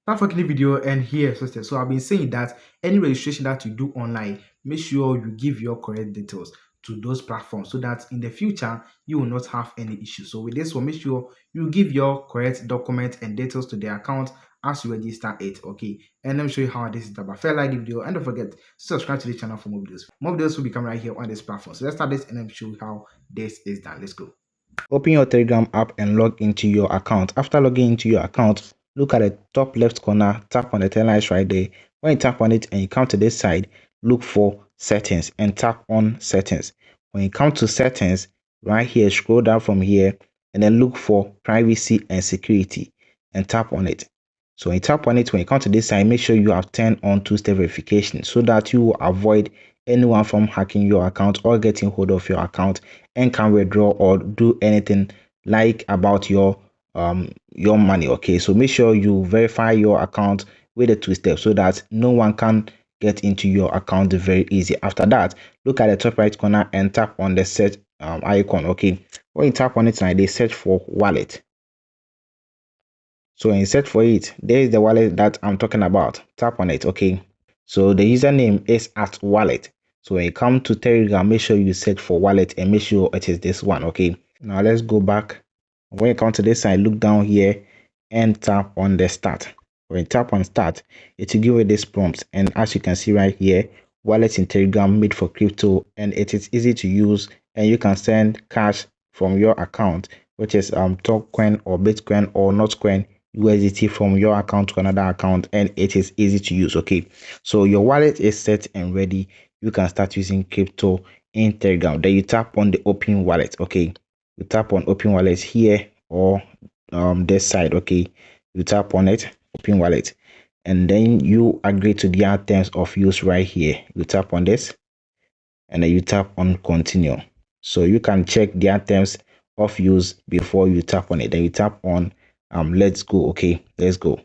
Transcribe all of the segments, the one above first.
Thanks for watching the video and here so I've been saying that any registration that you do online, make sure you give your correct details to those platforms so that in the future you will not have any issues. So with this one, make sure you give your correct document and details to the account as you register it. Okay, and let me show you how this is done. But first, like the video and don't forget to subscribe to the channel for more videos. More videos will be coming right here on this platform. So let's start this and let me show you how this is done. Let's go. Open your Telegram app and log into your account. After logging into your account, look at the top left corner, tap on the 10 lines right there. When you tap on it and you come to this side, look for settings and tap on settings. When you come to settings, right here, scroll down from here and then look for privacy and security and tap on it. So when you tap on it, when you come to this side, make sure you have turned on two-step verification so that you will avoid anyone from hacking your account or getting hold of your account and can withdraw or do anything like about your money. Okay, so make sure you verify your account with the two steps so that no one can get into your account very easy. After that, look at the top right corner and tap on the search icon. Okay, when you tap on it now, they search for wallet. So when you search for it, there is the wallet that I'm talking about. Tap on it. Okay, so the username is @wallet. So when you come to Telegram, make sure you search for wallet and make sure it is this one. Okay, now let's go back. When you come to this side, look down here and tap on the start. When you tap on start, it will give you this prompt, and as you can see right here, wallet in Telegram made for crypto, and it is easy to use, and you can send cash from your account, which is Token or Bitcoin or Notcoin USDT from your account to another account, and it is easy to use. Okay, so your wallet is set and ready. You can start using crypto in Telegram. Then you tap on the open wallet. Okay, you tap on open wallet here or this side. Okay, you tap on it, open wallet, and then you agree to their terms of use right here. You tap on this and then you tap on continue. So you can check their terms of use before you tap on it. Then you tap on let's go. Okay, let's go.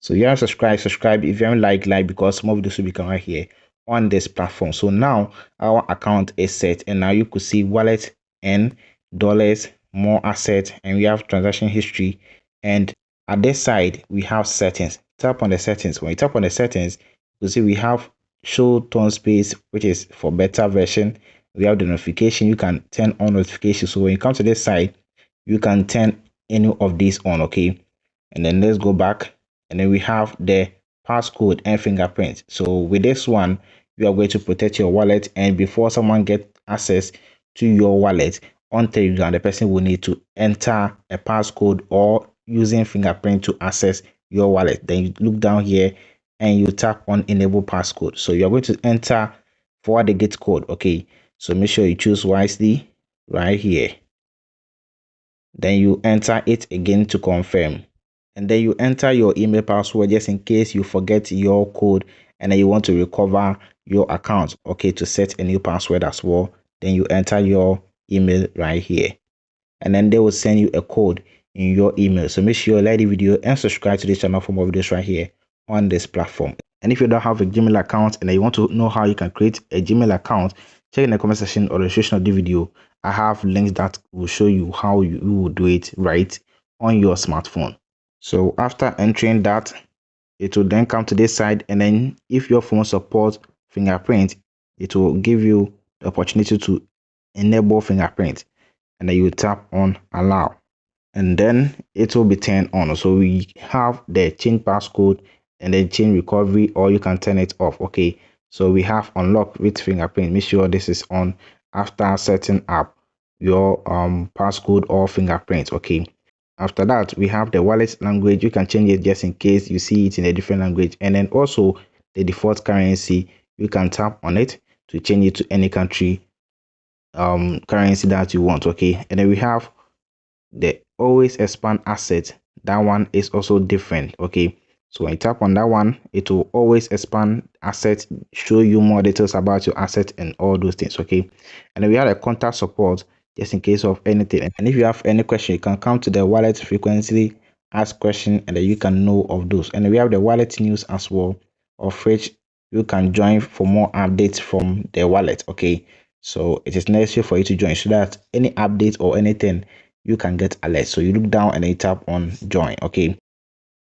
So you have subscribe if you haven't like because more videos will be coming right here on this platform. So now our account is set, and now you could see wallet and dollars, more assets, and we have transaction history, and at this side we have settings. Tap on the settings. When you tap on the settings, you see we have show tone space, which is for beta version. We have the notification. You can turn on notification. So when you come to this side, you can turn any of these on. Okay, and then let's go back, and then we have the passcode and fingerprint. So with this one, you are going to protect your wallet, and before someone gets access to your wallet on Telegram, the person will need to enter a passcode or using fingerprint to access your wallet. Then you look down here and you tap on enable passcode. So you're going to enter forward the gate code. Okay, so make sure you choose wisely right here. Then you enter it again to confirm, and then you enter your email password just in case you forget your code and then you want to recover your account. Okay, to set a new password as well. Then you enter your email right here, and then they will send you a code in your email. So make sure you like the video and subscribe to this channel for more videos right here on this platform. And if you don't have a Gmail account and you want to know how you can create a Gmail account, check in the comment section or the description of the video. I have links that will show you how you will do it right on your smartphone. So after entering that, it will then come to this side, and then if your phone supports fingerprint, it will give you the opportunity to enable fingerprint, and then you tap on allow, and then it will be turned on. So we have the change passcode and then change recovery, or you can turn it off. Okay, so we have unlock with fingerprint. Make sure this is on after setting up your passcode or fingerprint. Okay, after that we have the wallet language. You can change it just in case you see it in a different language, and then also the default currency. You can tap on it to change it to any country currency that you want. Okay, and then we have the always expand asset. That one is also different. Okay, so when you tap on that one, it will always expand asset, show you more details about your asset and all those things. Okay, and then we have a contact support just in case of anything, and if you have any question, you can come to the wallet frequently ask question, and then you can know of those. And we have the wallet news as well, of which you can join for more updates from the wallet. Okay, so it is necessary for you to join so that any update or anything you can get alert. So you look down and then you tap on join. Okay,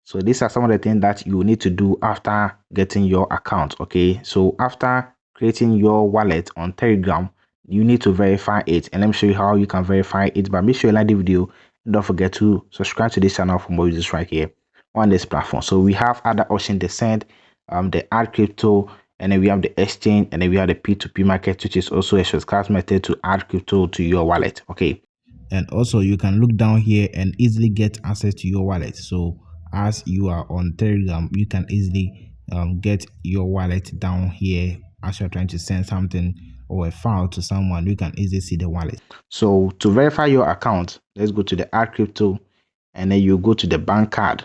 So these are some of the things that you need to do after getting your account. Okay, so after creating your wallet on Telegram, you need to verify it, and let me show you how you can verify it. But make sure you like the video and don't forget to subscribe to this channel for more videos right here on this platform. So we have other options: the send, the add crypto, and then we have the exchange, and then we have the P2P market, which is also a shortcut method to add crypto to your wallet. Okay, and also you can look down here and easily get access to your wallet. So as you are on Telegram, you can easily get your wallet down here. As you're trying to send something or a file to someone, you can easily see the wallet. So to verify your account, let's go to the add crypto, and then you go to the bank card,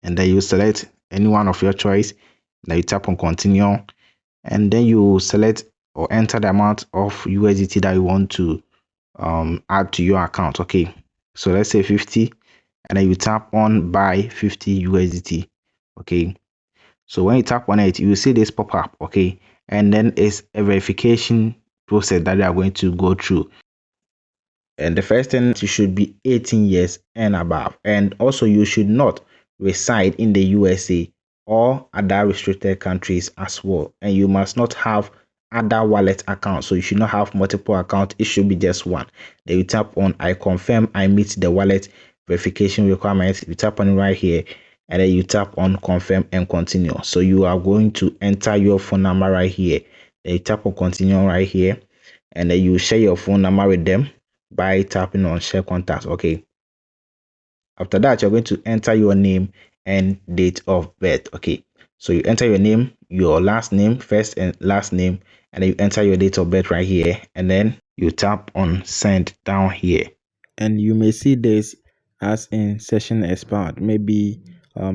and then you select any one of your choice. Then you tap on continue, and then you select or enter the amount of USDT that you want to add to your account. Okay, so let's say 50, and then you tap on buy 50 USDT. Okay, so when you tap on it, you will see this pop up. Okay, and then it's a verification process that you are going to go through. And the first thing, you should be 18 years and above, and also you should not reside in the USA or other restricted countries as well, and you must not have other wallet accounts. So you should not have multiple accounts, it should be just one. Then you tap on I confirm I meet the wallet verification requirements. You tap on it right here, and then you tap on confirm and continue. So you are going to enter your phone number right here. Then you tap on continue right here, and then you share your phone number with them by tapping on share contacts. Okay, after that, you're going to enter your name and date of birth. Okay, so you enter your name, your last name, first and last name, and then you enter your date of birth right here, and then you tap on send down here, and you may see this as in session expired. Maybe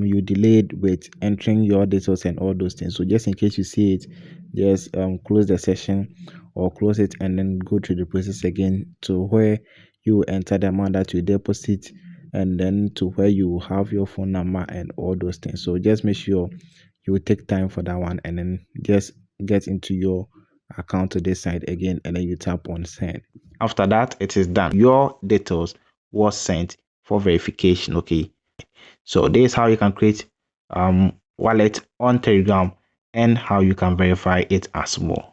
you delayed with entering your details and all those things. So just in case you see it, just close the session or close it, and then go through the process again to where you enter the amount that you deposit, and then to where you have your phone number and all those things. So just make sure you take time for that one, and then just get into your account to this side again, and then you tap on send. After that, it is done. Your details was sent for verification. Okay, so this is how you can create wallet on Telegram and how you can verify it as well.